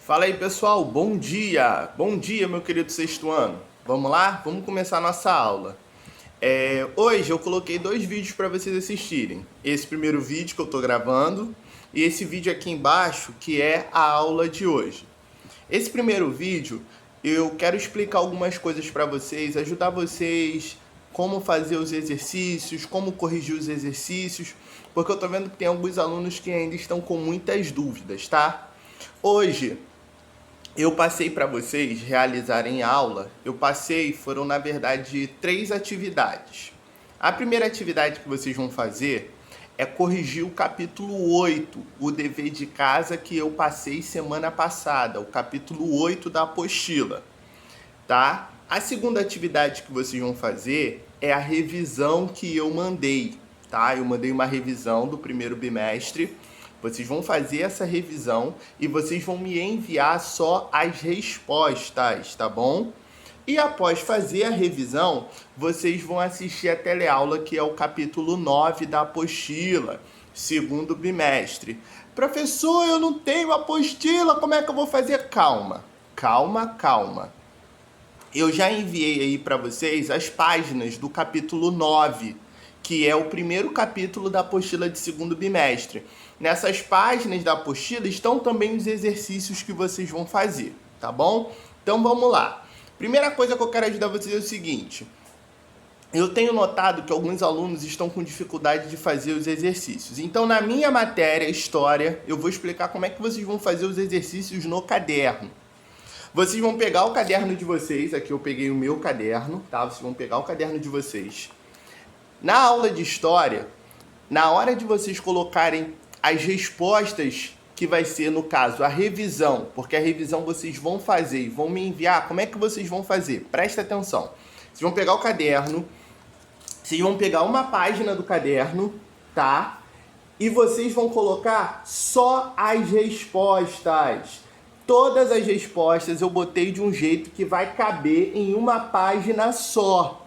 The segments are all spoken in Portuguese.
Fala aí, pessoal, bom dia! Bom dia, meu querido sexto ano. Vamos lá? Vamos começar a nossa aula. Hoje eu coloquei dois vídeos para vocês assistirem. Esse primeiro vídeo que eu estou gravando e esse vídeo aqui embaixo que é a aula de hoje. Esse primeiro vídeo eu quero explicar algumas coisas para vocês, ajudar vocês como fazer os exercícios, como corrigir os exercícios, porque eu estou vendo que tem alguns alunos que ainda estão com muitas dúvidas, tá? Hoje eu passei para vocês realizarem aula, foram na verdade 3 atividades. A primeira atividade que vocês vão fazer é corrigir o capítulo 8, o dever de casa que eu passei semana passada, o capítulo 8 da apostila, tá? A segunda atividade que vocês vão fazer é a revisão que eu mandei, tá? Eu mandei uma revisão do primeiro bimestre. Vocês vão fazer essa revisão e vocês vão me enviar só as respostas, tá bom? E após fazer a revisão, vocês vão assistir a teleaula, que é o capítulo 9 da apostila, segundo bimestre. Professor, eu não tenho apostila, como é que eu vou fazer? Calma, calma, calma. Eu já enviei aí para vocês as páginas do capítulo 9, que é o primeiro capítulo da apostila de segundo bimestre. Nessas páginas da apostila estão também os exercícios que vocês vão fazer, tá bom? Então vamos lá. Primeira coisa que eu quero ajudar vocês é o seguinte. Eu tenho notado que alguns alunos estão com dificuldade de fazer os exercícios. Então, na minha matéria, História, eu vou explicar como é que vocês vão fazer os exercícios no caderno. Vocês vão pegar o caderno de vocês, aqui eu peguei o meu caderno, tá? Vocês vão pegar o caderno de vocês. Na aula de História, na hora de vocês colocarem as respostas, que vai ser, no caso, a revisão, porque a revisão vocês vão fazer e vão me enviar, como é que vocês vão fazer? Presta atenção. Vocês vão pegar o caderno, vocês vão pegar uma página do caderno, tá? E vocês vão colocar só as respostas. Todas as respostas eu botei de um jeito que vai caber em uma página só,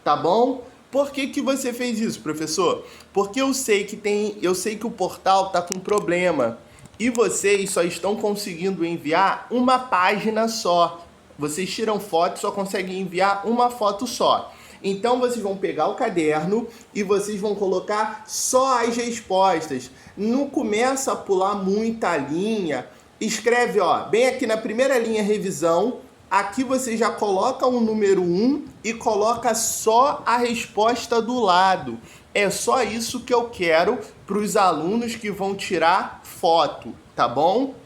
tá bom? Por que você fez isso, professor? Porque eu sei que o portal está com problema e vocês só estão conseguindo enviar uma página só. Vocês tiram foto e só conseguem enviar uma foto só. Então vocês vão pegar o caderno e vocês vão colocar só as respostas. Não começa a pular muita linha. Escreve, ó, bem aqui na primeira linha, revisão. Aqui você já coloca o número 1 e coloca só a resposta do lado. É só isso que eu quero para os alunos que vão tirar foto, tá bom?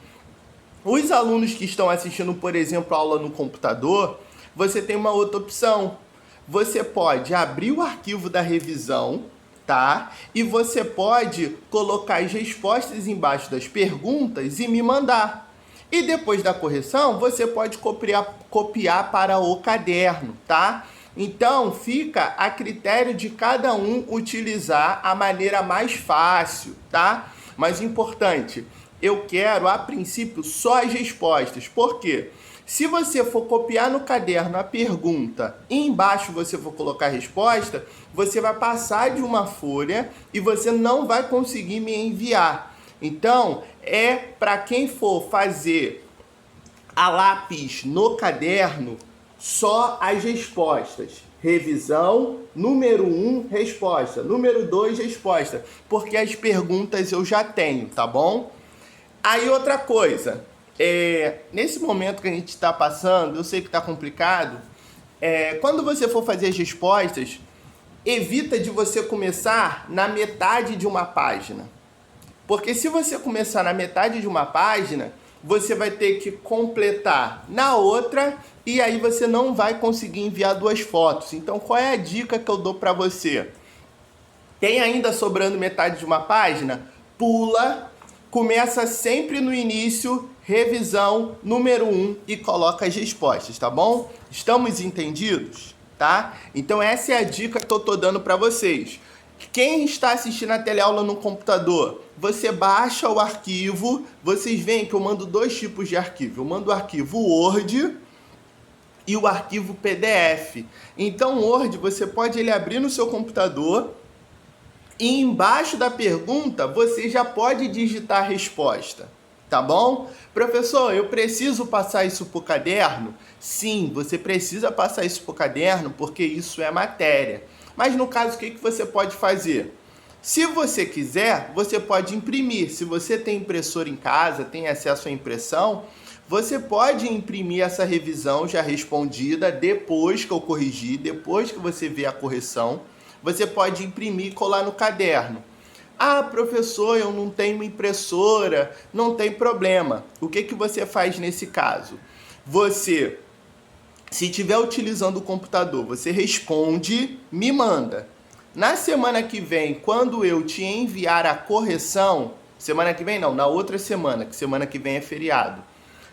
Os alunos que estão assistindo, por exemplo, a aula no computador, você tem uma outra opção. Você pode abrir o arquivo da revisão, tá? E você pode colocar as respostas embaixo das perguntas e me mandar. E depois da correção, você pode copiar para o caderno, tá? Então, fica a critério de cada um utilizar a maneira mais fácil, tá? Mas importante, eu quero, a princípio, só as respostas. Por quê? Se você for copiar no caderno a pergunta e embaixo você for colocar a resposta, você vai passar de uma folha e você não vai conseguir me enviar. Então, é para quem for fazer a lápis no caderno, só as respostas. Revisão, número 1, resposta. Número 2, resposta. Porque as perguntas eu já tenho, tá bom? Aí outra coisa, nesse momento que a gente está passando, eu sei que está complicado, quando você for fazer as respostas, evita de você começar na metade de uma página. Porque se você começar na metade de uma página, você vai ter que completar na outra e aí você não vai conseguir enviar 2 fotos. Então, qual é a dica que eu dou para você? Tem ainda sobrando metade de uma página? Pula, começa sempre no início, revisão, número 1 e coloca as respostas, tá bom? Estamos entendidos? Tá? Então, essa é a dica que eu tô dando para vocês. Quem está assistindo a teleaula no computador, você baixa o arquivo, vocês veem que eu mando 2 tipos de arquivo. Eu mando o arquivo Word e o arquivo PDF. Então, o Word, você pode ele abrir no seu computador e embaixo da pergunta, você já pode digitar a resposta. Tá bom? Professor, eu preciso passar isso para o caderno? Sim, você precisa passar isso para o caderno porque isso é matéria. Mas no caso, o que você pode fazer? Se você quiser, você pode imprimir. Se você tem impressora em casa, tem acesso à impressão, você pode imprimir essa revisão já respondida depois que eu corrigir, depois que você vê a correção. Você pode imprimir e colar no caderno. Ah, professor, eu não tenho impressora, não tem problema. O que você faz nesse caso? Você, se estiver utilizando o computador, você responde, me manda. Na semana que vem, quando eu te enviar a correção, semana que vem não, na outra semana, que semana que vem é feriado.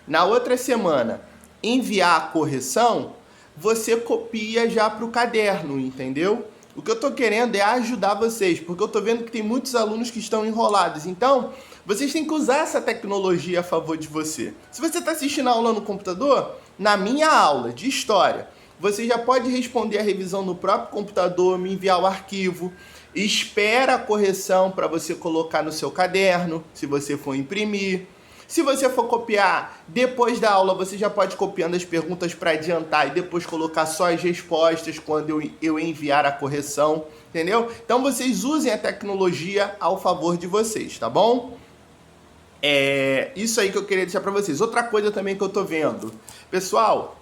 Na outra semana, enviar a correção, você copia já para o caderno, entendeu? O que eu estou querendo é ajudar vocês, porque eu estou vendo que tem muitos alunos que estão enrolados. Então, vocês têm que usar essa tecnologia a favor de você. Se você está assistindo a aula no computador, na minha aula de história, você já pode responder a revisão no próprio computador, me enviar o arquivo, espera a correção para você colocar no seu caderno, se você for imprimir. Se você for copiar depois da aula, você já pode ir copiando as perguntas para adiantar e depois colocar só as respostas quando eu enviar a correção, entendeu? Então vocês usem a tecnologia ao favor de vocês, tá bom? É isso aí que eu queria deixar para vocês. Outra coisa também que eu tô vendo. Pessoal,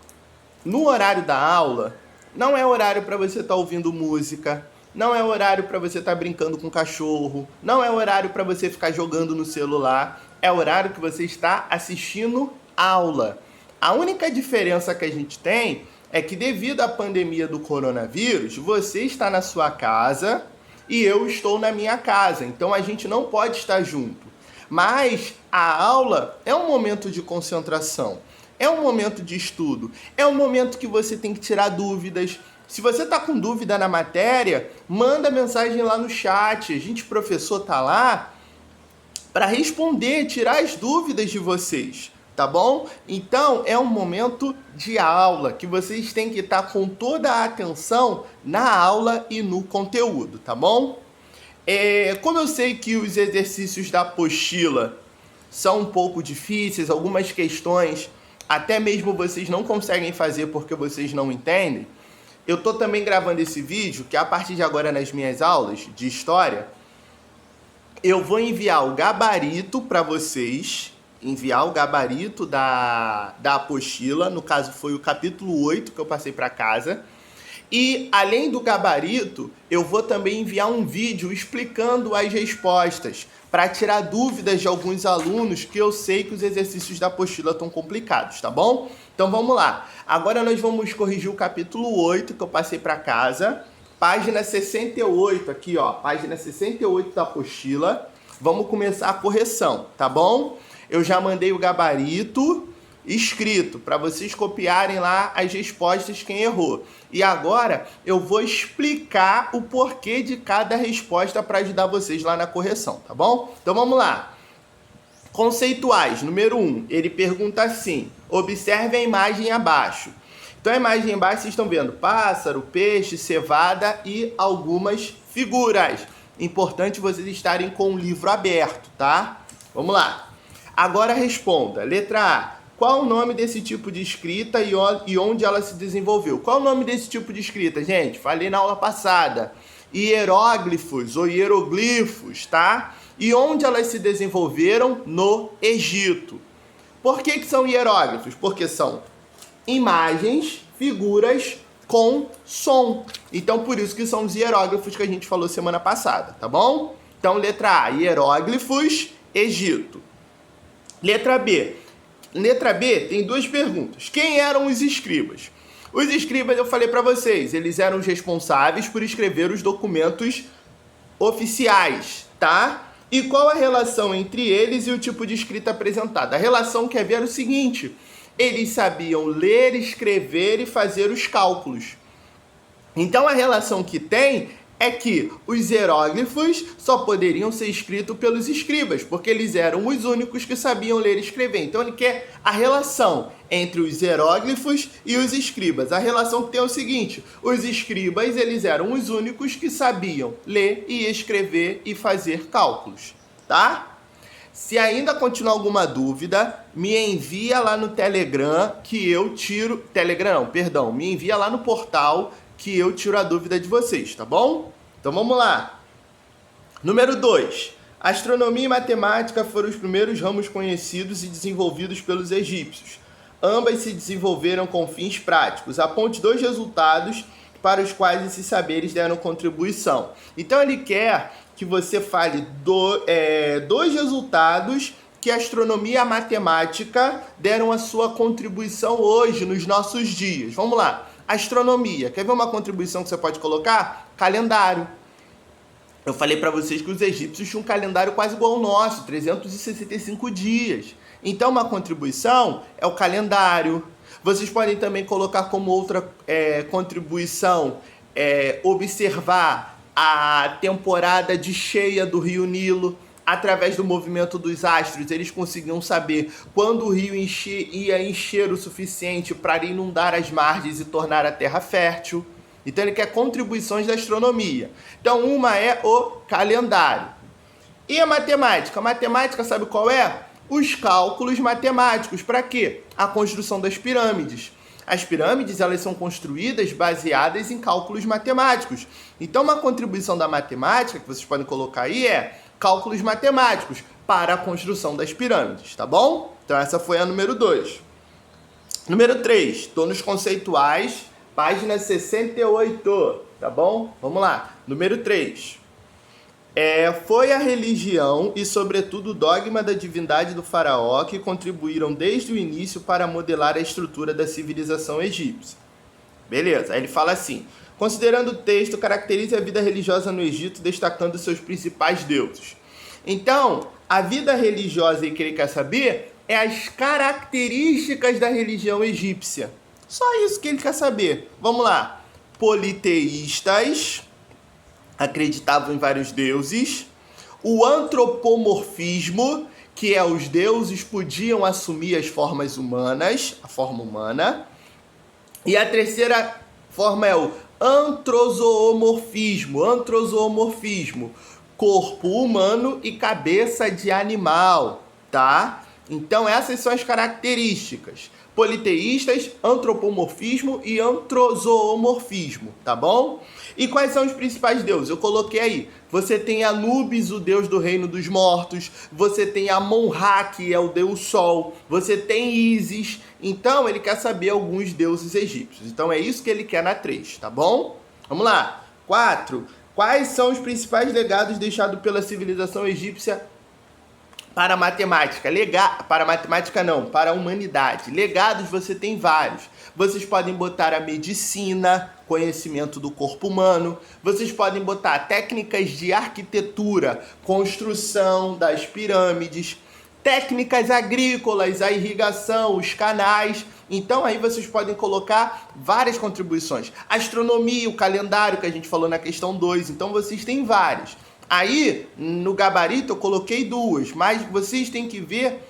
no horário da aula, não é horário para você estar ouvindo música, não é horário para você estar brincando com o cachorro, não é horário para você ficar jogando no celular. É o horário que você está assistindo aula. A única diferença que a gente tem é que devido à pandemia do coronavírus, você está na sua casa e eu estou na minha casa. Então a gente não pode estar junto. Mas a aula é um momento de concentração, é um momento de estudo, é um momento que você tem que tirar dúvidas. Se você está com dúvida na matéria, manda mensagem lá no chat. A gente, professor, tá lá para responder, tirar as dúvidas de vocês, tá bom? Então, é um momento de aula que vocês têm que estar com toda a atenção na aula e no conteúdo, tá bom? Como eu sei que os exercícios da apostila são um pouco difíceis, algumas questões até mesmo vocês não conseguem fazer porque vocês não entendem, eu tô também gravando esse vídeo que a partir de agora nas minhas aulas de história, eu vou enviar o gabarito para vocês, enviar o gabarito da apostila, no caso foi o capítulo 8 que eu passei para casa, e além do gabarito, eu vou também enviar um vídeo explicando as respostas, para tirar dúvidas de alguns alunos que eu sei que os exercícios da apostila estão complicados, tá bom? Então vamos lá, agora nós vamos corrigir o capítulo 8 que eu passei para casa, página 68 aqui, ó, página 68 da apostila. Vamos começar a correção, tá bom? Eu já mandei o gabarito escrito para vocês copiarem lá as respostas quem errou. E agora eu vou explicar o porquê de cada resposta para ajudar vocês lá na correção, tá bom? Então vamos lá. Conceituais, número 1, ele pergunta assim, observe a imagem abaixo. Então a imagem embaixo vocês estão vendo pássaro, peixe, cevada e algumas figuras. Importante vocês estarem com o livro aberto, tá? Vamos lá. Agora responda. Letra A. Qual o nome desse tipo de escrita e onde ela se desenvolveu? Qual o nome desse tipo de escrita, gente? Falei na aula passada. Hieróglifos ou hieroglifos, tá? E onde elas se desenvolveram? No Egito. Por que são hieróglifos? Porque são imagens, figuras com som. Então, por isso que são os hieróglifos que a gente falou semana passada, tá bom? Então, letra A, hieróglifos, Egito. Letra B. Letra B tem duas perguntas. Quem eram os escribas? Os escribas, eu falei para vocês, eles eram os responsáveis por escrever os documentos oficiais, tá? E qual a relação entre eles e o tipo de escrita apresentada? A relação quer ver o seguinte: eles sabiam ler, escrever e fazer os cálculos. Então a relação que tem é que os hieróglifos só poderiam ser escritos pelos escribas, porque eles eram os únicos que sabiam ler e escrever. Então ele quer a relação entre os hieróglifos e os escribas. A relação que tem é o seguinte: os escribas, eles eram os únicos que sabiam ler e escrever e fazer cálculos, tá? Se ainda continuar alguma dúvida, me envia lá no Telegram que eu tiro... Telegram não, perdão. Me envia lá no portal que eu tiro a dúvida de vocês, tá bom? Então vamos lá. Número 2. Astronomia e matemática foram os primeiros ramos conhecidos e desenvolvidos pelos egípcios. Ambas se desenvolveram com fins práticos. Aponte 2 resultados para os quais esses saberes deram contribuição. Então ele quer que você fale 2 resultados que a astronomia e a matemática deram a sua contribuição hoje, nos nossos dias. Vamos lá. Astronomia. Quer ver uma contribuição que você pode colocar? Calendário. Eu falei para vocês que os egípcios tinham um calendário quase igual ao nosso, 365 dias. Então, uma contribuição é o calendário. Vocês podem também colocar como outra contribuição observar a temporada de cheia do Rio Nilo. Através do movimento dos astros, eles conseguiam saber quando o rio ia encher o suficiente para inundar as margens e tornar a terra fértil. Então ele quer contribuições da astronomia. Então uma é o calendário. E a matemática? A matemática sabe qual é? Os cálculos matemáticos. Para quê? A construção das pirâmides. As pirâmides, elas são construídas baseadas em cálculos matemáticos. Então uma contribuição da matemática que vocês podem colocar aí é cálculos matemáticos para a construção das pirâmides, tá bom? Então essa foi a número 2. Número 3, estou nos conceituais, página 68, tá bom? Vamos lá. Número 3. Foi a religião e, sobretudo, o dogma da divindade do faraó que contribuíram desde o início para modelar a estrutura da civilização egípcia. Beleza, aí ele fala assim: considerando o texto, caracteriza a vida religiosa no Egito, destacando seus principais deuses. Então, a vida religiosa que ele quer saber é as características da religião egípcia. Só isso que ele quer saber. Vamos lá. Politeístas, acreditavam em vários deuses. O antropomorfismo, que é os deuses podiam assumir as formas humanas, a forma humana. E a terceira forma é o antrozoomorfismo, corpo humano e cabeça de animal, tá? Então essas são as características: politeístas, antropomorfismo e antrozoomorfismo, tá bom? E quais são os principais deuses? Eu coloquei aí. Você tem Anubis, o deus do reino dos mortos. Você tem Amon-Ra, que é o deus sol. Você tem Ísis. Então, ele quer saber alguns deuses egípcios. Então, é isso que ele quer na 3, tá bom? Vamos lá. 4. Quais são os principais legados deixados pela civilização egípcia para a matemática? Para a matemática não, para a humanidade. Legados você tem vários. Vocês podem botar a medicina, conhecimento do corpo humano. Vocês podem botar técnicas de arquitetura, construção das pirâmides, técnicas agrícolas, a irrigação, os canais. Então aí vocês podem colocar várias contribuições. Astronomia, o calendário que a gente falou na questão 2. Então vocês têm vários. Aí, no gabarito, eu coloquei 2, mas vocês têm que ver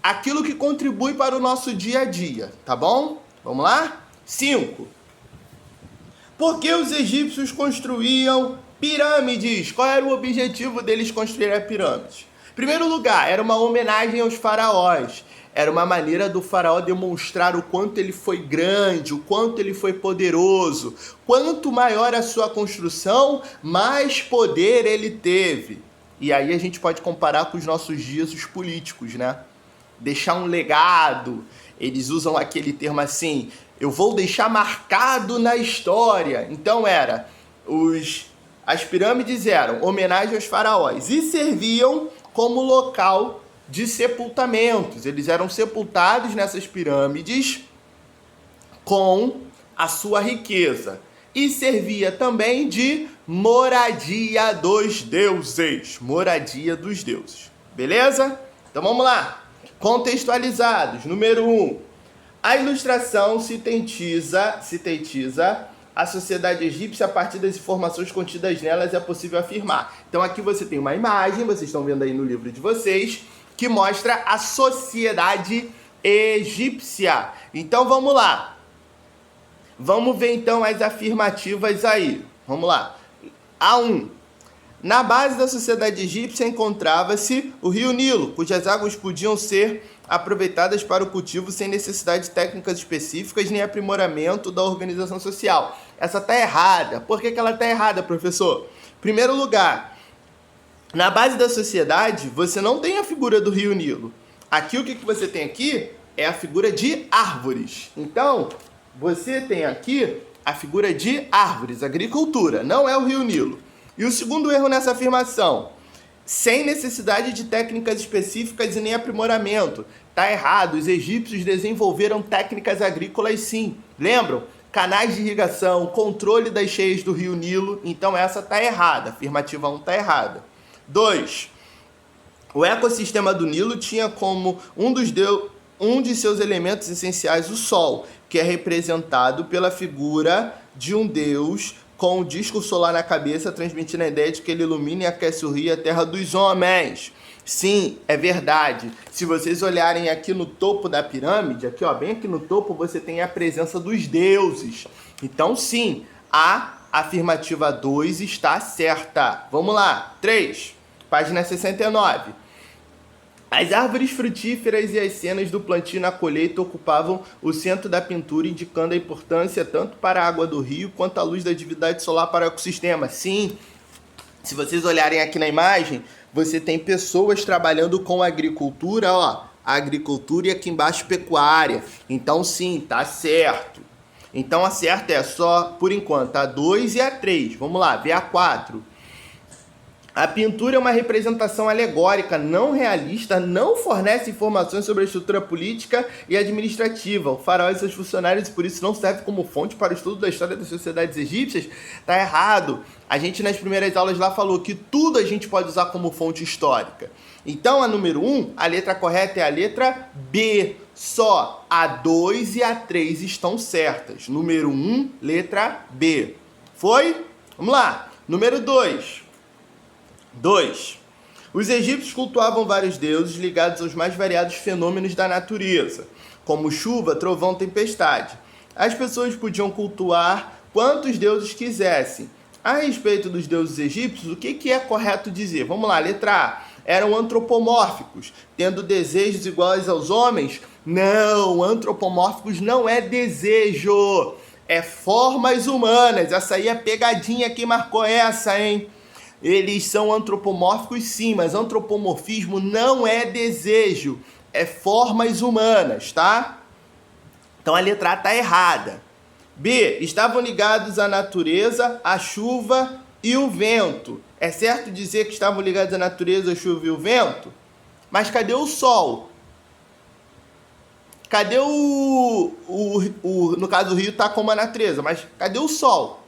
aquilo que contribui para o nosso dia a dia, tá bom? Vamos lá? 5. Por que os egípcios construíam pirâmides? Qual era o objetivo deles construir a pirâmide? Em primeiro lugar, era uma homenagem aos faraós. Era uma maneira do faraó demonstrar o quanto ele foi grande, o quanto ele foi poderoso. Quanto maior a sua construção, mais poder ele teve. E aí a gente pode comparar com os nossos dias, os políticos, né? Deixar um legado. Eles usam aquele termo assim: eu vou deixar marcado na história. Então as pirâmides eram homenagem aos faraós e serviam como local de sepultamentos. Eles eram sepultados nessas pirâmides com a sua riqueza. E servia também de moradia dos deuses. Moradia dos deuses. Beleza? Então vamos lá. Contextualizados. Número 1. A ilustração sintetiza a sociedade egípcia a partir das informações contidas nelas, é possível afirmar. Então aqui você tem uma imagem, vocês estão vendo aí no livro de vocês, que mostra a sociedade egípcia. Então vamos lá. Vamos ver então as afirmativas aí. Vamos lá. A1. Na base da sociedade egípcia encontrava-se o rio Nilo, cujas águas podiam ser aproveitadas para o cultivo sem necessidade de técnicas específicas nem aprimoramento da organização social. Essa está errada. Por que ela está errada, professor? Primeiro lugar, na base da sociedade, você não tem a figura do rio Nilo. Aqui, o que você tem aqui é a figura de árvores. Então, você tem aqui a figura de árvores, agricultura, não é o rio Nilo. E o segundo erro nessa afirmação, sem necessidade de técnicas específicas e nem aprimoramento. Tá errado, os egípcios desenvolveram técnicas agrícolas sim. Lembram? Canais de irrigação, controle das cheias do rio Nilo. Então essa tá errada, afirmativa 1 tá errada. 2. O ecossistema do Nilo tinha como um de seus elementos essenciais o Sol, que é representado pela figura de um deus com o disco solar na cabeça, transmitindo a ideia de que ele ilumina e aquece o rio e a terra dos homens. Sim, é verdade. Se vocês olharem aqui no topo da pirâmide, aqui ó, bem aqui no topo, você tem a presença dos deuses. Então sim, a afirmativa 2 está certa. Vamos lá, 3, página 69. As árvores frutíferas e as cenas do plantio na colheita ocupavam o centro da pintura, indicando a importância tanto para a água do rio quanto a luz da atividade solar para o ecossistema. Sim, se vocês olharem aqui na imagem, você tem pessoas trabalhando com agricultura, ó, agricultura e aqui embaixo pecuária. Então sim, tá certo. Então a certa é só, por enquanto, a 2 e a 3. Vamos lá, ver a 4. A pintura é uma representação alegórica, não realista, não fornece informações sobre a estrutura política e administrativa. O faraó e seus funcionários, por isso, não serve como fonte para o estudo da história das sociedades egípcias. Tá errado. A gente, nas primeiras aulas lá, falou que tudo a gente pode usar como fonte histórica. Então, a número 1, a letra correta é a letra B. Só a 2 e a 3 estão certas. Número 1, letra B. Foi? Vamos lá. Número 2. 2. Os egípcios cultuavam vários deuses ligados aos mais variados fenômenos da natureza, como chuva, trovão, tempestade. As pessoas podiam cultuar quantos deuses quisessem. A respeito dos deuses egípcios, o que é correto dizer? Vamos lá, letra A. Eram antropomórficos, tendo desejos iguais aos homens? Não, antropomórficos não é desejo, é formas humanas. Essa aí é pegadinha que marcou essa, hein? Eles são antropomórficos sim, mas antropomorfismo não é desejo, é formas humanas, tá? Então a letra A tá errada. B, estavam ligados à natureza, à chuva e o vento. É certo dizer que estavam ligados à natureza, à chuva e o vento? Mas cadê o sol? Cadê no caso o rio tá como a natureza, mas cadê o sol?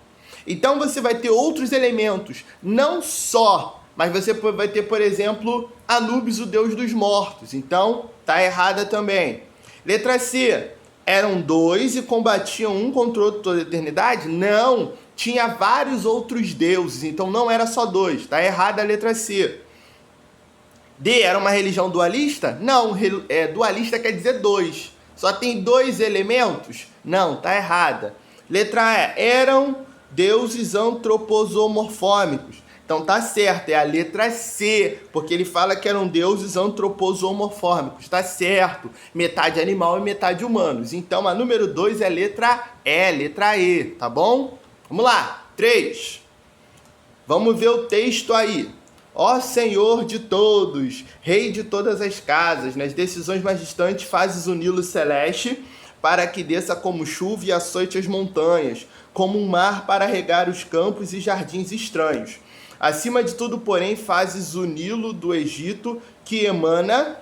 Então você vai ter outros elementos, não só, mas você vai ter, por exemplo, Anubis, o deus dos mortos. Então, tá errada também. Letra C, eram 2 e combatiam um contra o outro toda a eternidade? Não, tinha vários outros deuses, então não era só 2. Tá errada a letra C. D, era uma religião dualista? Não, dualista quer dizer 2. Só tem 2 elementos? Não, tá errada. Letra E, eram deuses antroposomorfômicos. Então tá certo, é a letra C, porque ele fala que eram deuses antroposomorfômicos. Tá certo, metade animal e metade humanos. Então a número 2 é a letra E, letra E, tá bom? Vamos lá, 3. Vamos ver o texto aí. Ó Senhor de todos, Rei de todas as casas, nas decisões mais distantes fazes o Nilo celeste, para que desça como chuva e açoite as montanhas, como um mar para regar os campos e jardins estranhos. Acima de tudo, porém, fazes o Nilo do Egito, que emana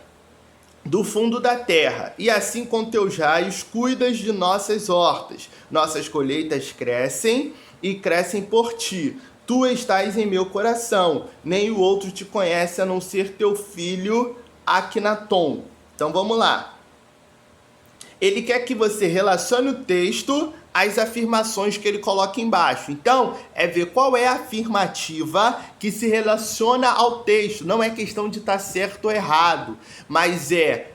do fundo da terra, e assim com teus raios cuidas de nossas hortas. Nossas colheitas crescem e crescem por ti. Tu estás em meu coração, nem o outro te conhece a não ser teu filho Akhenaton. Então vamos lá. Ele quer que você relacione o texto às afirmações que ele coloca embaixo. Então, é ver qual é a afirmativa que se relaciona ao texto. Não é questão de estar certo ou errado, mas é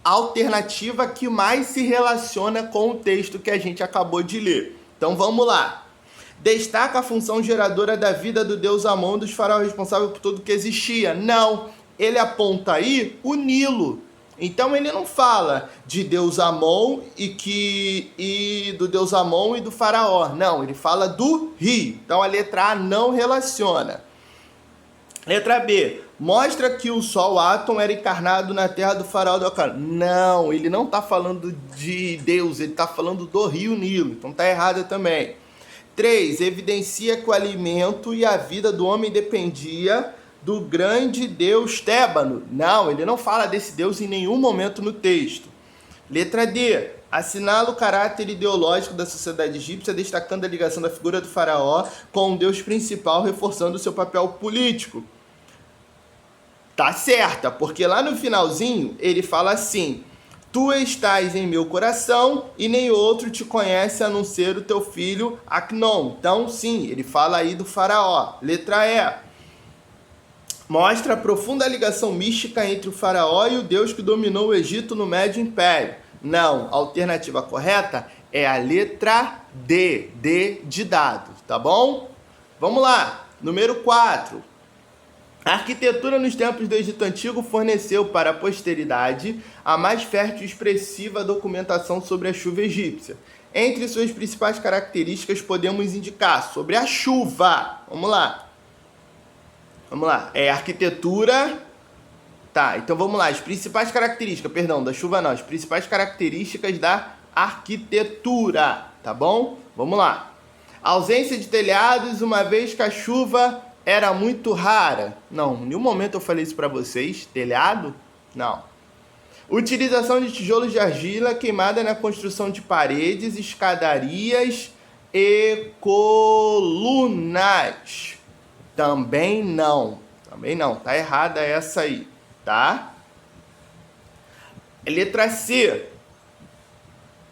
a alternativa que mais se relaciona com o texto que a gente acabou de ler. Então, vamos lá. destaca a função geradora da vida do deus Amon, dos faraós responsável por tudo que existia. Não, ele aponta aí o Nilo. Então ele não fala de deus Amon e do deus Amon e do faraó. Não, ele fala do rio. Então a letra A não relaciona. Letra B. Mostra que o sol Atom era encarnado na terra do faraó do Acan. Não, ele não está falando de Deus, ele está falando do rio Nilo. Então está errado também. 3. Evidencia que o alimento e a vida do homem dependia do grande deus Tébano. Não, ele não fala desse deus em nenhum momento no texto. Letra D. Assinala o caráter ideológico da sociedade egípcia, destacando a ligação da figura do faraó com o deus principal, reforçando o seu papel político. Tá certa, porque lá no finalzinho ele fala assim: tu estás em meu coração e nem outro te conhece a não ser o teu filho Acnon. Então sim, ele fala aí do faraó. Letra E. Mostra a profunda ligação mística entre o faraó e o deus que dominou o Egito no Médio Império. Não, a alternativa correta é a letra D, D de dado, tá bom? Vamos lá, número 4. A arquitetura nos tempos do Egito Antigo forneceu para a posteridade a mais fértil e expressiva documentação sobre a chuva egípcia. Entre suas principais características podemos indicar sobre a chuva. Vamos lá. É arquitetura. Tá, então vamos lá. As principais características, da chuva não. As principais características da arquitetura, tá bom? Vamos lá. Ausência de telhados, uma vez que a chuva era muito rara. Não, em nenhum momento eu falei isso para vocês. Telhado? Não. Utilização de tijolos de argila queimada na construção de paredes, escadarias e colunas. Também não. Tá errada essa aí, tá? Letra C.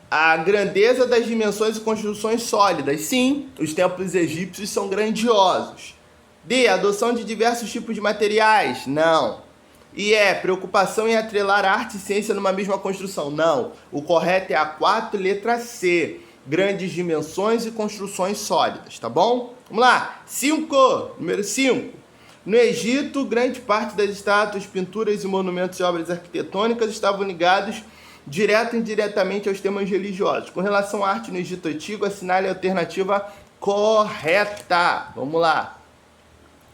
A grandeza das dimensões e construções sólidas. Sim, os templos egípcios são grandiosos. D. Adoção de diversos tipos de materiais. Não. E preocupação em atrelar arte e ciência numa mesma construção. Não. O correto é a 4, letra C. Grandes dimensões e construções sólidas, tá bom? Vamos lá. 5. Número 5. No Egito, grande parte das estátuas, pinturas e monumentos e obras arquitetônicas estavam ligados direto e indiretamente aos temas religiosos. Com relação à arte no Egito Antigo, assinale a alternativa correta. Vamos lá.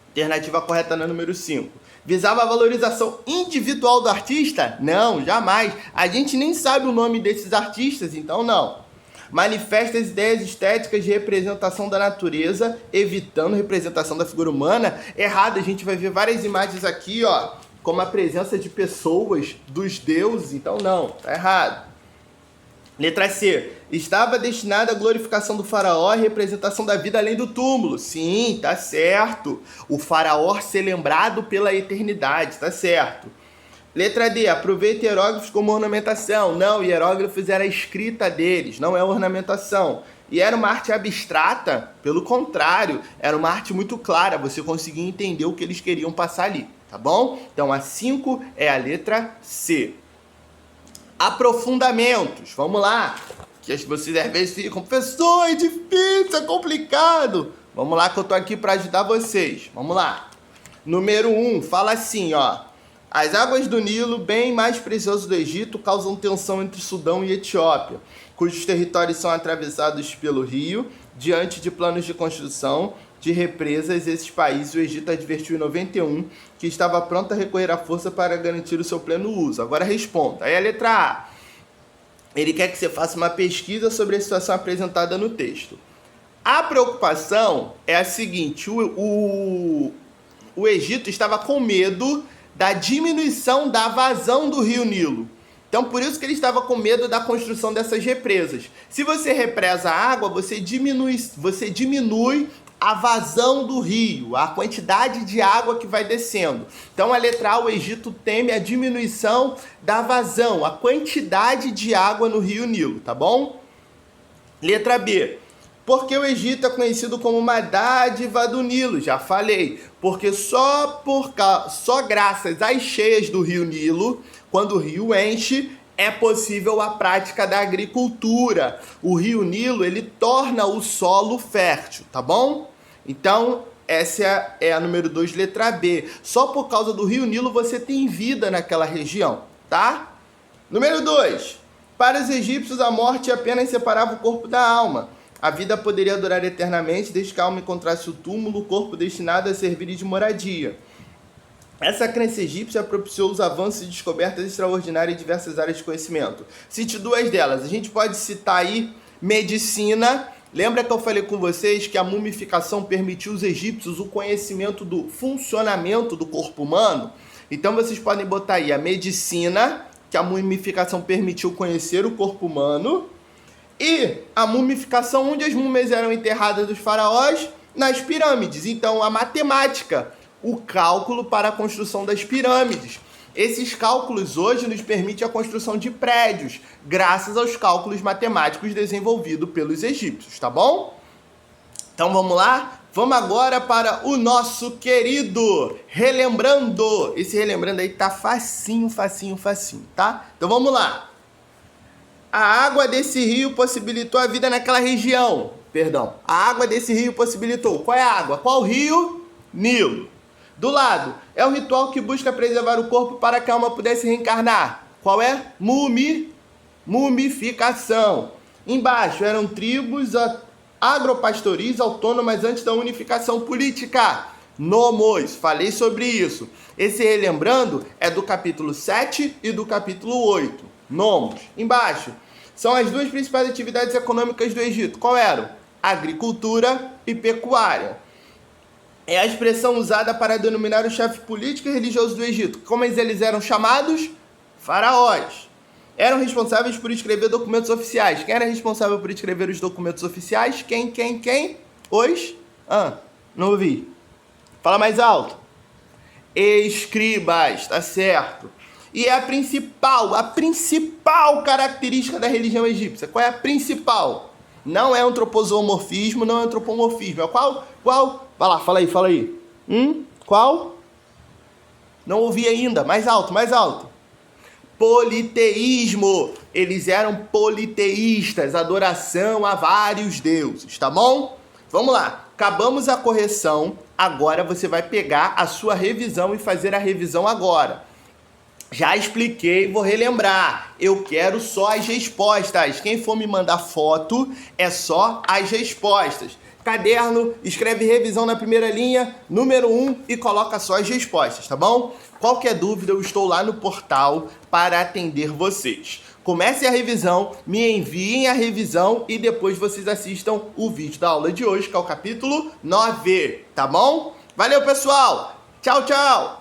Alternativa correta na número 5. Visava a valorização individual do artista? Não, jamais. A gente nem sabe o nome desses artistas, então não. Manifesta as ideias estéticas de representação da natureza, evitando representação da figura humana. Errado, a gente vai ver várias imagens aqui, ó, como a presença de pessoas, dos deuses, então não, tá errado. Letra C. Estava destinada à glorificação do faraó e representação da vida além do túmulo. Sim, tá certo. O faraó ser lembrado pela eternidade, tá certo. Letra D. Aproveita hieróglifos como ornamentação. Não, hieróglifos era a escrita deles, não é ornamentação. E era uma arte abstrata? Pelo contrário, era uma arte muito clara, você conseguia entender o que eles queriam passar ali, tá bom? Então a 5 é a letra C. Aprofundamentos, vamos lá. Que vocês às vezes ficam, professor, é difícil, é complicado. Vamos lá que eu tô aqui para ajudar vocês. Vamos lá. Número 1, fala assim, ó. As águas do Nilo, bem mais precioso do Egito, causam tensão entre Sudão e Etiópia, cujos territórios são atravessados pelo rio. Diante de planos de construção de represas, esses países, o Egito advertiu em 91 que estava pronto a recorrer à força para garantir o seu pleno uso. Agora responda. Aí a letra A. Ele quer que você faça uma pesquisa sobre a situação apresentada no texto. A preocupação é a seguinte: o Egito estava com medo da diminuição da vazão do rio Nilo. Então, por isso que ele estava com medo da construção dessas represas. Se você represa a água, você diminui a vazão do rio, a quantidade de água que vai descendo. Então, a letra A, o Egito teme a diminuição da vazão, a quantidade de água no rio Nilo, tá bom? Letra B. Porque o Egito é conhecido como uma dádiva do Nilo, já falei. Porque só graças às cheias do rio Nilo, quando o rio enche, é possível a prática da agricultura. O rio Nilo, ele torna o solo fértil, tá bom? Então, essa é a número 2, letra B. Só por causa do rio Nilo você tem vida naquela região, tá? Número 2. Para os egípcios, a morte apenas separava o corpo da alma. A vida poderia durar eternamente, desde que a alma encontrasse o túmulo, o corpo destinado a servir de moradia. Essa crença egípcia propiciou os avanços e descobertas extraordinárias em diversas áreas de conhecimento. Cite 2 delas. A gente pode citar aí medicina. Lembra que eu falei com vocês que a mumificação permitiu aos egípcios o conhecimento do funcionamento do corpo humano? Então vocês podem botar aí a medicina, que a mumificação permitiu conhecer o corpo humano, e a mumificação, onde as múmias eram enterradas dos faraós, nas pirâmides. Então a matemática, o cálculo para a construção das pirâmides. Esses cálculos hoje nos permitem a construção de prédios, graças aos cálculos matemáticos desenvolvidos pelos egípcios, tá bom? Então vamos lá? Vamos agora para o nosso querido Relembrando. Esse Relembrando aí tá facinho, tá? Então vamos lá. A água desse rio possibilitou a vida naquela região. Perdão. A água desse rio possibilitou. Qual é a água? Qual rio? Nilo. Do lado, é o ritual que busca preservar o corpo para que a alma pudesse reencarnar. Qual é? Mumificação. Embaixo, eram tribos agropastoris autônomas antes da unificação política. Nomos, falei sobre isso. Esse Relembrando é do capítulo 7 e do capítulo 8. Nomos. Embaixo, são as 2 principais atividades econômicas do Egito. Qual eram? Agricultura e pecuária. É a expressão usada para denominar o chefe político e religioso do Egito. Como eles eram chamados? Faraós. Eram responsáveis por escrever documentos oficiais. Quem era responsável por escrever os documentos oficiais? Quem? Os? Não ouvi. Fala mais alto. Escribas, tá certo. E é a principal característica da religião egípcia. Qual é a principal? Não é antroposomorfismo, não é antropomorfismo. É qual? Vai lá, fala aí. Qual? Não ouvi ainda. Mais alto. Politeísmo. Eles eram politeístas, adoração a vários deuses, tá bom? Vamos lá. Acabamos a correção. Agora você vai pegar a sua revisão e fazer a revisão agora. Já expliquei, vou relembrar. Eu quero só as respostas. Quem for me mandar foto, é só as respostas. Caderno, escreve revisão na primeira linha, número 1 e coloca só as respostas, tá bom? Qualquer dúvida, eu estou lá no portal para atender vocês. Comece a revisão, me enviem a revisão e depois vocês assistam o vídeo da aula de hoje, que é o capítulo 9, tá bom? Valeu, pessoal! Tchau!